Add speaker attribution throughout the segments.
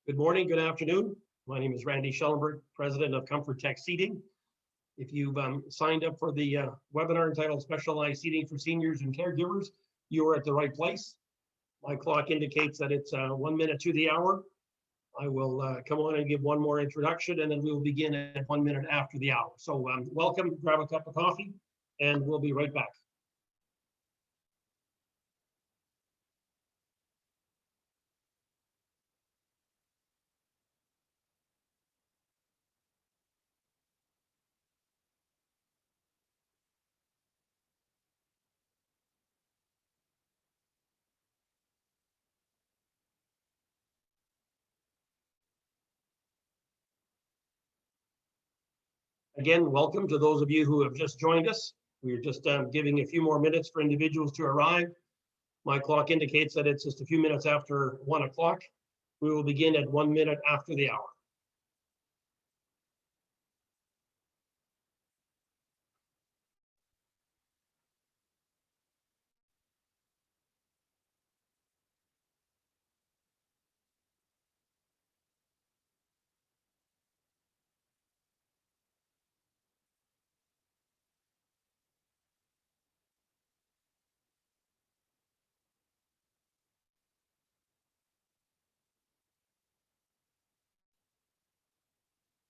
Speaker 1: Good morning, good afternoon. My name is Randy Schellenberg, President of Comfort Tech Seating. If you've signed up for the webinar entitled Specialized Seating for Seniors and Caregivers, you are at the right place. My clock indicates that it's 1 minute to the hour. I will come on and give one more introduction, and then we will begin at 1 minute after the hour. So welcome, grab a cup of coffee, and we'll be right back. Again, welcome to those of you who have just joined us. We're just giving a few more minutes for individuals to arrive. My clock indicates that it's just a few minutes after 1 o'clock. We will begin at 1 minute after the hour.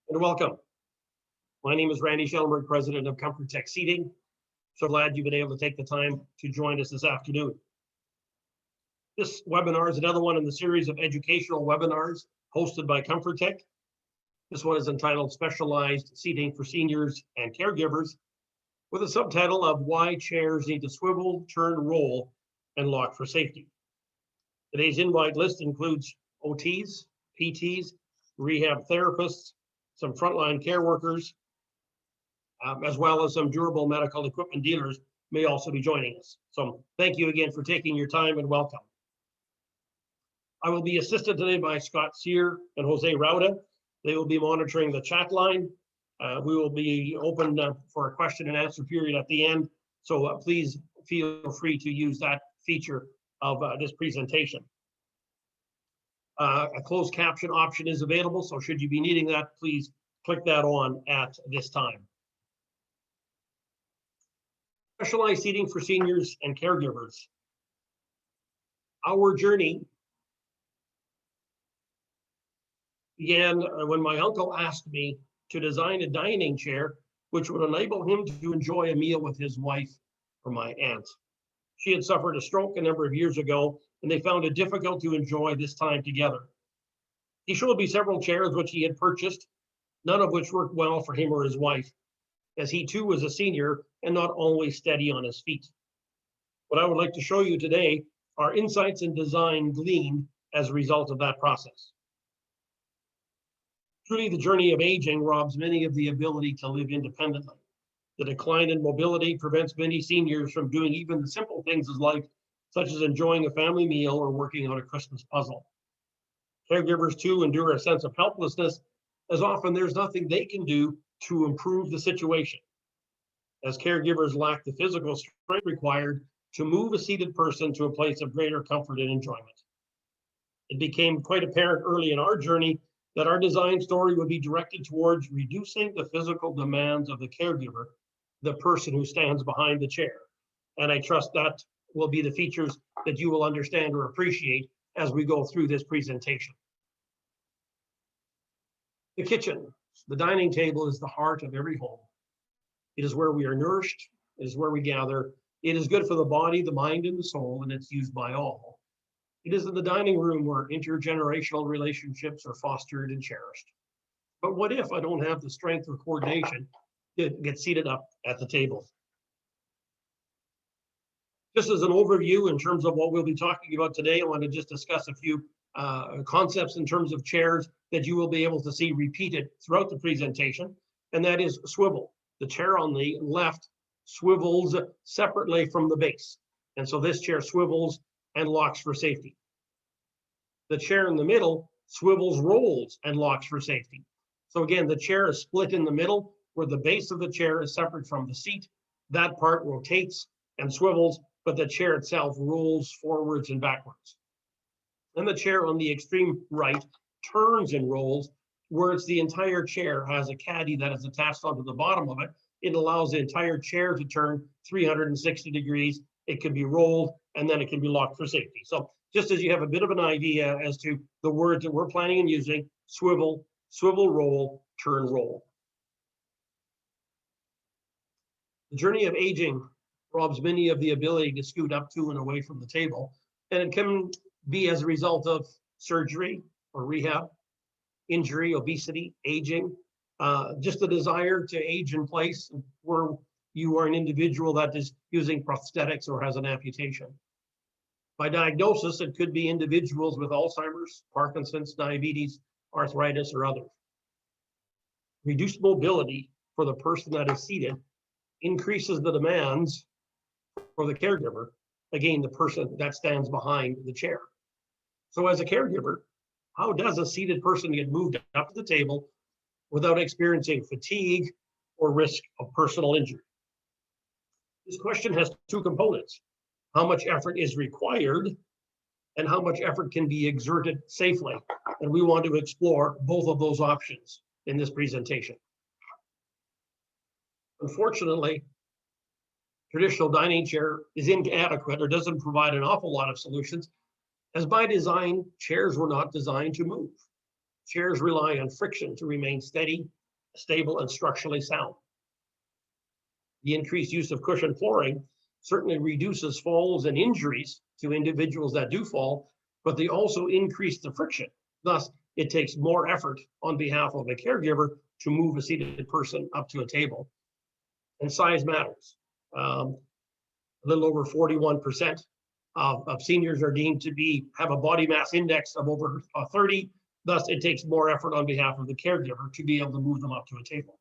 Speaker 1: And welcome. My name is Randy Schellenberg, President of Comfort Tech Seating. So glad you've been able to take the time to join us this afternoon. This webinar is another one in the series of educational webinars hosted by Comfort Tech. This one is entitled Specialized Seating for Seniors and Caregivers, with a subtitle of Why Chairs Need to Swivel, Turn, Roll, and Lock for Safety. Today's invite list includes OTs, PTs, rehab therapists, some frontline care workers, as well as some durable medical equipment dealers may also be joining us. So thank you again for taking your time and welcome. I will be assisted today by Scott Sear and Jose Rauda. They will be monitoring the chat line. We will be open for a question and answer period at the end. So please feel free to use that feature of this presentation. A closed caption option is available, so should you be needing that, please click that on at this time. Specialized seating for seniors and caregivers. Our journey began when my uncle asked me to design a dining chair which would enable him to enjoy a meal with his wife or my aunt. She had suffered a stroke a number of years ago, and they found it difficult to enjoy this time together. He showed me several chairs which he had purchased, none of which worked well for him or his wife, as he too was a senior and not always steady on his feet. What I would like to show you today are insights in design gleaned as a result of that process. Truly, the journey of aging robs many of the ability to live independently. The decline in mobility prevents many seniors from doing even the simple things of life, such as enjoying a family meal or working on a Christmas puzzle. Caregivers too endure a sense of helplessness, as often there's nothing they can do to improve the situation, as caregivers lack the physical strength required to move a seated person to a place of greater comfort and enjoyment. It became quite apparent early in our journey that our design story would be directed towards reducing the physical demands of the caregiver, the person who stands behind the chair. And I trust that will be the features that you will understand or appreciate as we go through this presentation. The kitchen, the dining table, is the heart of every home. It is where we are nourished, it is where we gather. It is good for the body, the mind, and the soul, and it's used by all. It is in the dining room where intergenerational relationships are fostered and cherished. But what if I don't have the strength or coordination to get seated up at the table? Just as an overview in terms of what we'll be talking about today, I want to just discuss a few concepts in terms of chairs that you will be able to see repeated throughout the presentation, and that is swivel. The chair on the left swivels separately from the base, and so this chair swivels and locks for safety. The chair in the middle swivels, rolls, and locks for safety. So again, the chair is split in the middle, where the base of the chair is separate from the seat. That part rotates and swivels, but the chair itself rolls forwards and backwards. And the chair on the extreme right turns and rolls, where it's the entire chair has a caddy that is attached onto the bottom of it. It allows the entire chair to turn 360 degrees. It can be rolled and then it can be locked for safety. So just as you have a bit of an idea as to the words that we're planning on using: swivel, swivel roll, turn roll. The journey of aging robs many of the ability to scoot up to and away from the table, and it can be as a result of surgery or rehab, injury, obesity, aging, just a desire to age in place where you are an individual that is using prosthetics or has an amputation. By diagnosis, it could be individuals with Alzheimer's, Parkinson's, diabetes, arthritis, or others. Reduced mobility for the person that is seated increases the demands for the caregiver, again, the person that stands behind the chair. So as a caregiver, how does a seated person get moved up to the table without experiencing fatigue or risk of personal injury? This question has two components: how much effort is required and how much effort can be exerted safely. And we want to explore both of those options in this presentation. Unfortunately, traditional dining chair is inadequate or doesn't provide an awful lot of solutions, as by design, chairs were not designed to move. Chairs rely on friction to remain steady, stable, and structurally sound. The increased use of cushion flooring certainly reduces falls and injuries to individuals that do fall, but they also increase the friction. Thus, it takes more effort on behalf of a caregiver to move a seated person up to a table. And size matters. A little over 41% of seniors are deemed to have a body mass index of over 30. Thus, it takes more effort on behalf of the caregiver to be able to move them up to a table.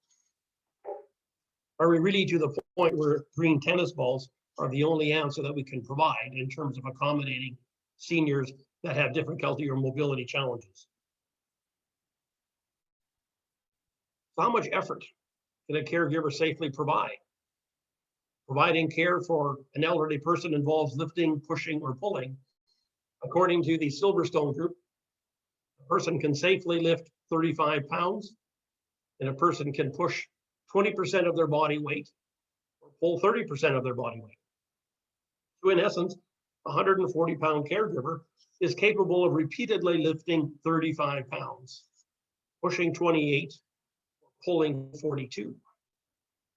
Speaker 1: Are we really to the point where green tennis balls are the only answer that we can provide in terms of accommodating seniors that have difficulty or mobility challenges? So how much effort can a caregiver safely provide? Providing care for an elderly person involves lifting, pushing, or pulling. According to the Silverstone Group, a person can safely lift 35 pounds, and a person can push 20% of their body weight or pull 30% of their body weight. So in essence, a 140-pound caregiver is capable of repeatedly lifting 35 pounds, pushing 28, pulling 42.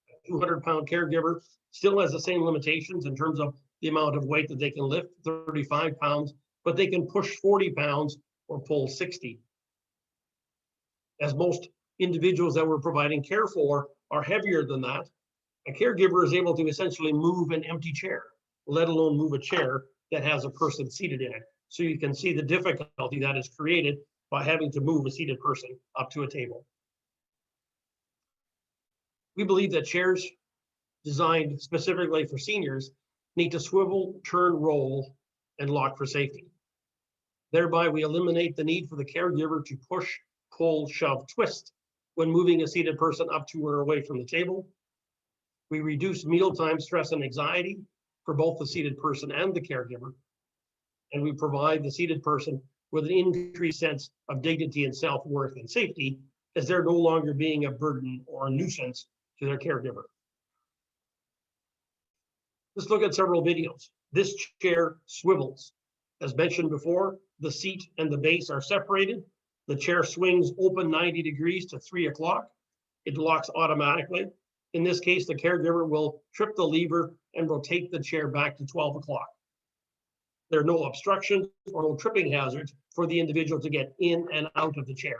Speaker 1: A 200-pound caregiver still has the same limitations in terms of the amount of weight that they can lift, 35 pounds, but they can push 40 pounds or pull 60. As most individuals that we're providing care for are heavier than that, a caregiver is able to essentially move an empty chair, let alone move a chair that has a person seated in it. So you can see the difficulty that is created by having to move a seated person up to a table. We believe that chairs designed specifically for seniors need to swivel, turn, roll, and lock for safety. Thereby, we eliminate the need for the caregiver to push, pull, shove, twist when moving a seated person up to or away from the table. We reduce mealtime stress and anxiety for both the seated person and the caregiver. And we provide the seated person with an increased sense of dignity and self-worth and safety, as they're no longer being a burden or a nuisance to their caregiver. Let's look at several videos. This chair swivels. As mentioned before, the seat and the base are separated. The chair swings open 90 degrees to 3 o'clock. It locks automatically. In this case, the caregiver will trip the lever and rotate the chair back to 12 o'clock. There are no obstructions or no tripping hazards for the individual to get in and out of the chair.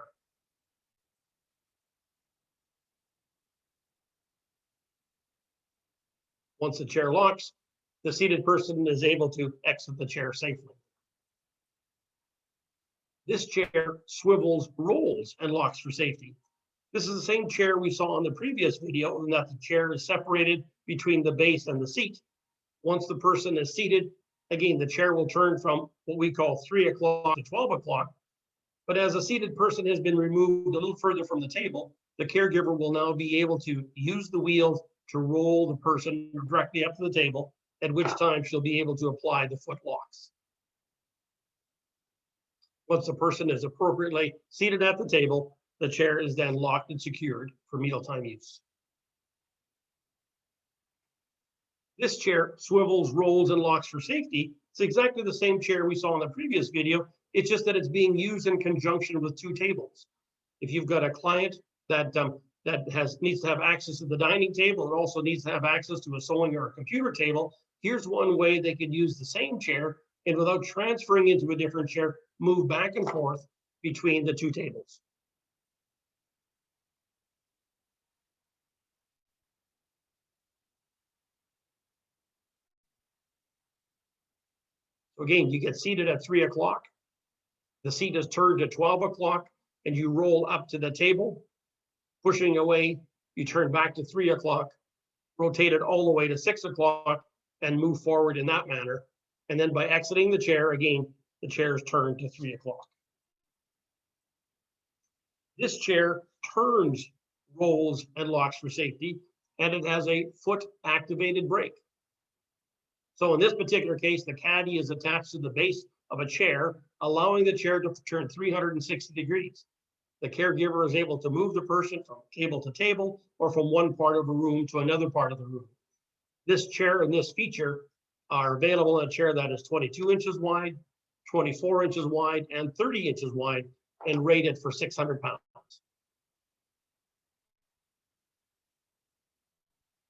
Speaker 1: Once the chair locks, the seated person is able to exit the chair safely. This chair swivels, rolls, and locks for safety. This is the same chair we saw in the previous video, in that the chair is separated between the base and the seat. Once the person is seated, again, the chair will turn from what we call 3 o'clock to 12 o'clock. But as a seated person has been removed a little further from the table, the caregiver will now be able to use the wheels to roll the person directly up to the table, at which time she'll be able to apply the foot locks. Once the person is appropriately seated at the table, the chair is then locked and secured for mealtime use. This chair swivels, rolls, and locks for safety. It's exactly the same chair we saw in the previous video. It's just that it's being used in conjunction with two tables. If you've got a client that needs to have access to the dining table and also needs to have access to a sewing or a computer table, here's one way they could use the same chair and without transferring into a different chair, move back and forth between the two tables. So again, you get seated at 3 o'clock. The seat is turned to 12 o'clock and you roll up to the table, pushing away, you turn back to 3 o'clock, rotate it all the way to 6 o'clock and move forward in that manner. And then by exiting the chair, again, the chair is turned to 3 o'clock. This chair turns, rolls, and locks for safety, and it has a foot activated brake. So in this particular case, the caddy is attached to the base of a chair, allowing the chair to turn 360 degrees. The caregiver is able to move the person from table to table or from one part of a room to another part of the room. This chair and this feature are available in a chair that is 22 inches wide, 24 inches wide, and 30 inches wide, and rated for 600 pounds.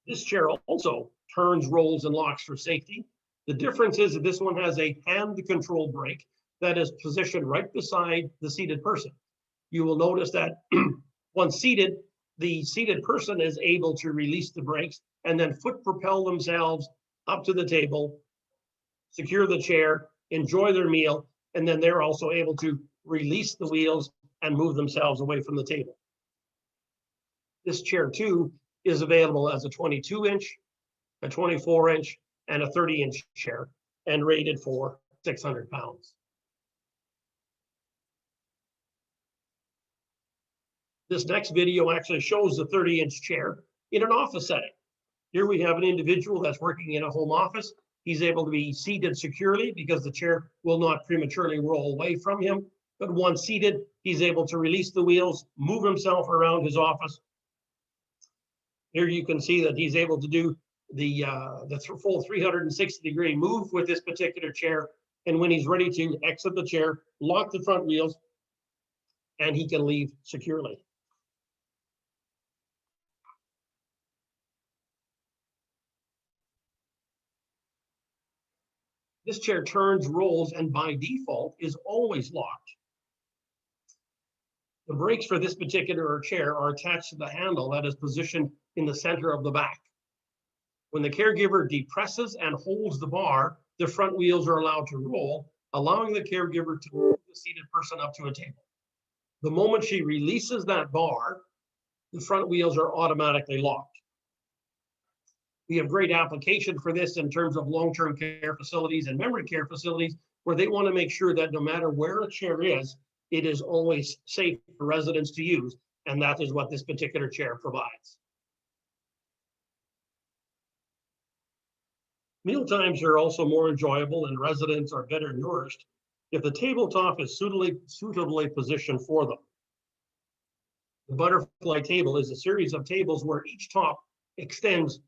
Speaker 1: This chair also turns, rolls, and locks for safety. The difference is that this one has a hand control brake that is positioned right beside the seated person. You will notice that once seated, the seated person is able to release the brakes and then foot propel themselves up to the table, secure the chair, enjoy their meal, and then they're also able to release the wheels and move themselves away from the table. This chair too is available as a 22-inch, a 24-inch, and a 30-inch chair, and rated for 600 pounds. This next video actually shows the 30-inch chair in an office setting. Here we have an individual that's working in a home office. He's able to be seated securely because the chair will not prematurely roll away from him. But once seated, he's able to release the wheels, move himself around his office. Here you can see that he's able to do the full 360-degree move with this particular chair. And when he's ready to exit the chair, lock the front wheels, and he can leave securely. This chair turns, rolls, and by default is always locked. The brakes for this particular chair are attached to the handle that is positioned in the center of the back. When the caregiver depresses and holds the bar, the front wheels are allowed to roll, allowing the caregiver to move the seated person up to a table. The moment she releases that bar, the front wheels are automatically locked. We have great application for this in terms of long-term care facilities and memory care facilities, where they want to make sure that no matter where a chair is, it is always safe for residents to use, and that is what this particular chair provides. Meal times are also more enjoyable and residents are better nourished if the tabletop is suitably positioned for them. The butterfly table is a series of tables where each top extends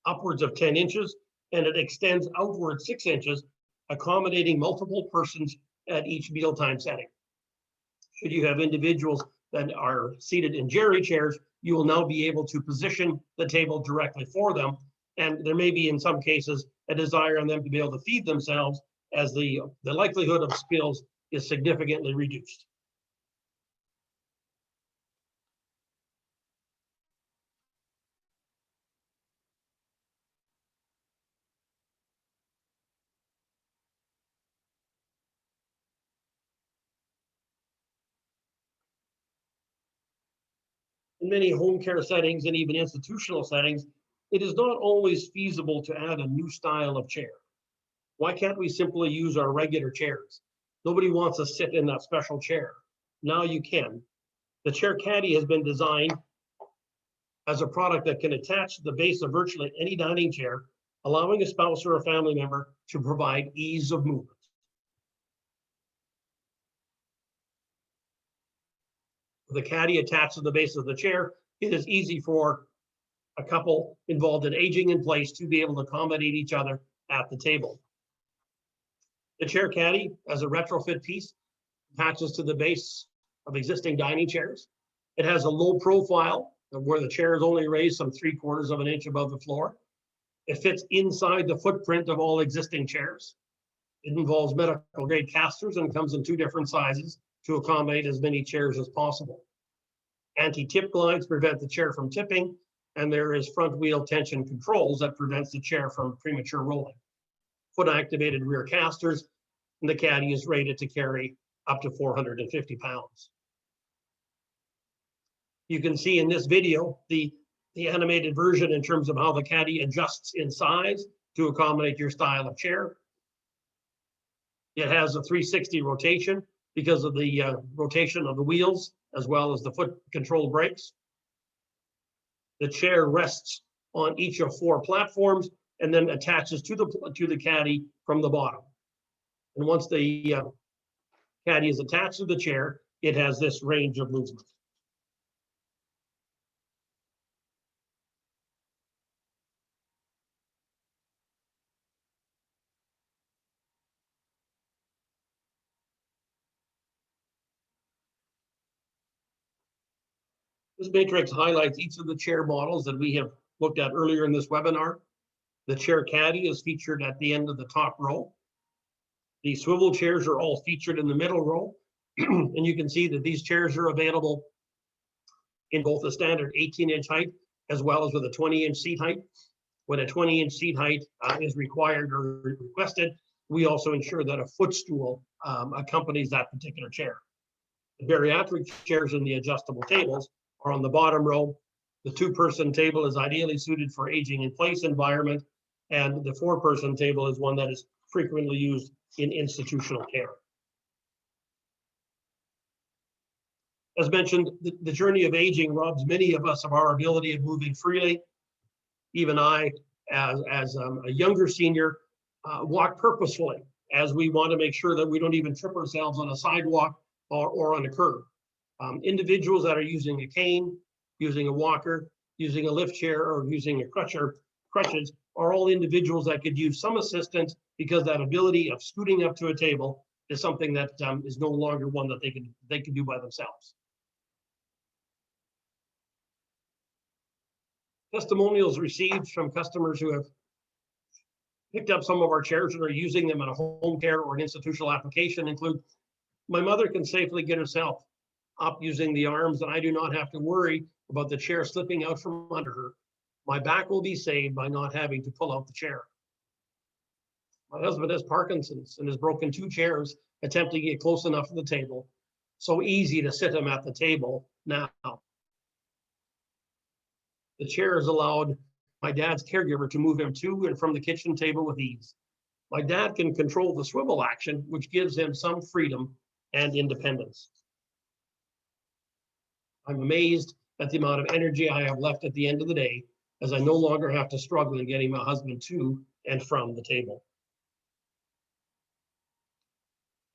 Speaker 1: upwards of 10 inches and it extends outward 6 inches, accommodating multiple persons at each mealtime setting. Should you have individuals that are seated in jerry chairs, you will now be able to position the table directly for them. And there may be, in some cases, a desire on them to be able to feed themselves, as the likelihood of spills is significantly reduced. In many home care settings and even institutional settings, it is not always feasible to add a new style of chair. Why can't we simply use our regular chairs? Nobody wants to sit in that special chair. Now you can. The chair Caddy has been designed as a product that can attach to the base of virtually any dining chair, allowing a spouse or a family member to provide ease of movement. With the caddy attached to the base of the chair, it is easy for a couple involved in aging in place to be able to accommodate each other at the table. The chair caddy, as a retrofit piece, attaches to the base of existing dining chairs. It has a low profile where the chair is only raised some 3/4 of an inch above the floor. It fits inside the footprint of all existing chairs. It involves medical grade casters and comes in 2 different sizes to accommodate as many chairs as possible. Anti-tip glides prevent the chair from tipping, and there is front wheel tension controls that prevents the chair from premature rolling. Foot activated rear casters, and the caddy is rated to carry up to 450 pounds. You can see in this video the animated version in terms of how the caddy adjusts in size to accommodate your style of chair. It has a 360 rotation because of the rotation of the wheels, as well as the foot control brakes. The chair rests on each of 4 platforms and then attaches to the caddy from the bottom. And once the caddy is attached to the chair, it has this range of movement. This matrix highlights each of the chair models that we have looked at earlier in this webinar. The chair caddy is featured at the end of the top row. The swivel chairs are all featured in the middle row. And you can see that these chairs are available in both a standard 18-inch height as well as with a 20-inch seat height. When a 20-inch seat height is required or requested, we also ensure that a footstool accompanies that particular chair. The bariatric chairs and the adjustable tables are on the bottom row. The 2-person table is ideally suited for aging in place environment, and the 4-person table is one that is frequently used in institutional care. As mentioned, the journey of aging robs many of us of our ability of moving freely. Even I, as a younger senior, walk purposefully, as we want to make sure that we don't even trip ourselves on a sidewalk or on a curb. Individuals that are using a cane, using a walker, using a lift chair, or using a crutches are all individuals that could use some assistance, because that ability of scooting up to a table is something that is no longer one that they can do by themselves. Testimonials received from customers who have picked up some of our chairs and are using them in a home care or an institutional application include: my mother can safely get herself up using the arms, and I do not have to worry about the chair slipping out from under her. My back will be saved by not having to pull out the chair. My husband has Parkinson's and has broken 2 chairs attempting to get close enough to the table. So easy to sit him at the table now. The chair has allowed my dad's caregiver to move him to and from the kitchen table with ease. My dad can control the swivel action, which gives him some freedom and independence. I'm amazed at the amount of energy I have left at the end of the day, as I no longer have to struggle in getting my husband to and from the table.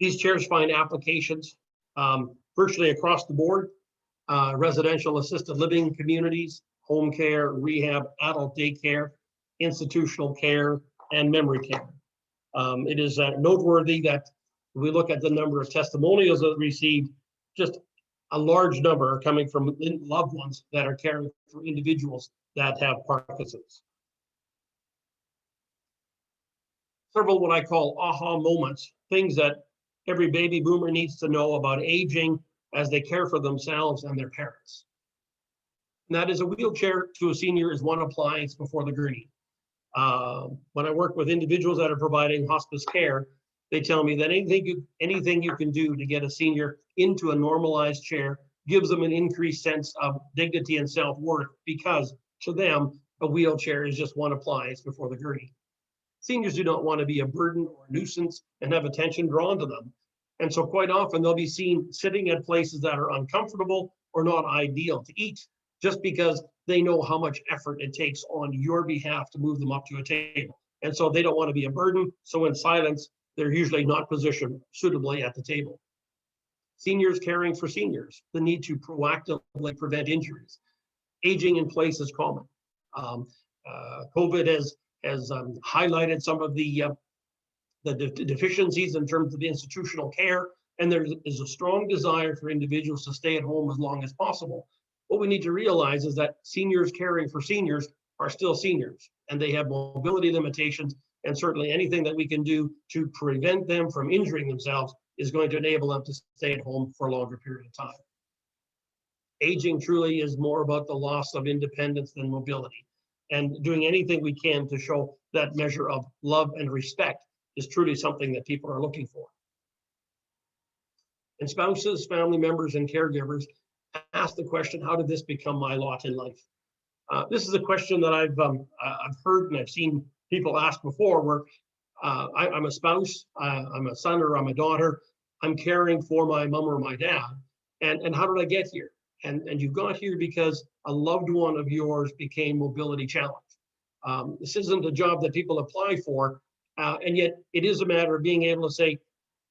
Speaker 1: These chairs find applications virtually across the board: residential assisted living communities, home care, rehab, adult daycare, institutional care, and memory care. It is noteworthy that we look at the number of testimonials that received, just a large number are coming from loved ones that are caring for individuals that have Parkinson's. Several what I call aha moments, things that every baby boomer needs to know about aging as they care for themselves and their parents. And that is, a wheelchair to a senior is one appliance before the gurney. When I work with individuals that are providing hospice care, they tell me that anything you can do to get a senior into a normalized chair gives them an increased sense of dignity and self-worth, because to them, a wheelchair is just one appliance before the gurney. Seniors do not want to be a burden or a nuisance and have attention drawn to them. And so quite often they'll be seen sitting at places that are uncomfortable or not ideal to eat, just because they know how much effort it takes on your behalf to move them up to a table. And so they don't want to be a burden. So in silence, they're usually not positioned suitably at the table. Seniors caring for seniors, the need to proactively prevent injuries. Aging in place is common. COVID has highlighted some of the deficiencies in terms of institutional care, and there is a strong desire for individuals to stay at home as long as possible. What we need to realize is that seniors caring for seniors are still seniors, and they have mobility limitations, and certainly anything that we can do to prevent them from injuring themselves is going to enable them to stay at home for a longer period of time. Aging truly is more about the loss of independence than mobility, and doing anything we can to show that measure of love and respect is truly something that people are looking for. And spouses, family members, and caregivers ask the question, how did this become my lot in life? This is a question that I've heard and I've seen people ask before, where I'm a spouse, I'm a son or I'm a daughter, I'm caring for my mom or my dad, and how did I get here? And you got here because a loved one of yours became mobility challenged. This isn't a job that people apply for, and yet it is a matter of being able to say,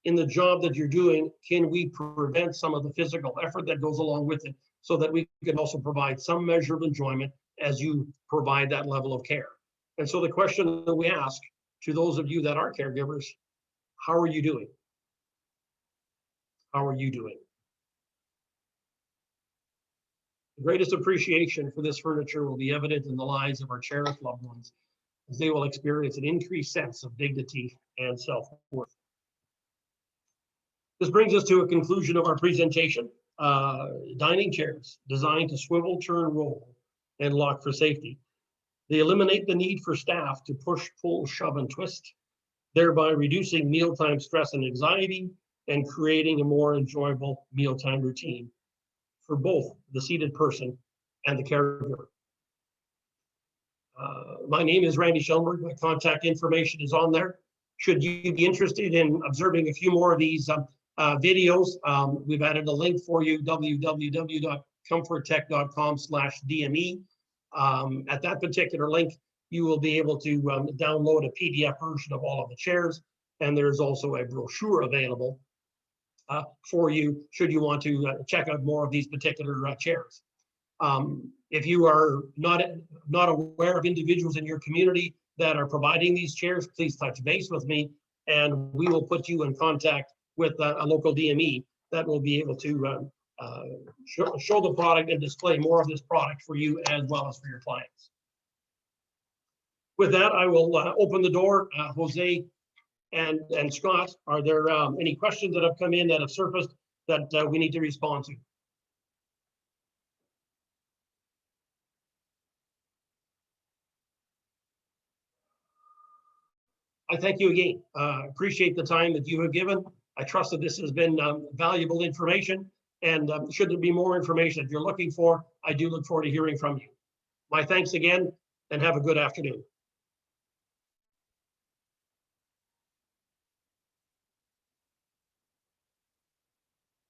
Speaker 1: in the job that you're doing, can we prevent some of the physical effort that goes along with it, so that we can also provide some measure of enjoyment as you provide that level of care? And so the question that we ask to those of you that are caregivers, how are you doing? How are you doing? The greatest appreciation for this furniture will be evident in the lives of our cherished loved ones, as they will experience an increased sense of dignity and self-worth. This brings us to a conclusion of our presentation. Dining chairs designed to swivel, turn, roll, and lock for safety. They eliminate the need for staff to push, pull, shove, and twist, thereby reducing mealtime stress and anxiety and creating a more enjoyable mealtime routine for both the seated person and the caregiver. My name is Randy Schellenberg. My contact information is on there. Should you be interested in observing a few more of these videos, we've added a link for you, www.comforttech.com/DME. At that particular link, you will be able to download a PDF version of all of the chairs, and there's also a brochure available for you should you want to check out more of these particular chairs. If you are not aware of individuals in your community that are providing these chairs, please touch base with me, and we will put you in contact with a local DME that will be able to show the product and display more of this product for you as well as for your clients. With that, I will open the door. Jose and Scott, are there any questions that have come in that have surfaced that we need to respond to? I thank you again. Appreciate the time that you have given. I trust that this has been valuable information, and should there be more information that you're looking for, I do look forward to hearing from you. My thanks again, and have a good afternoon.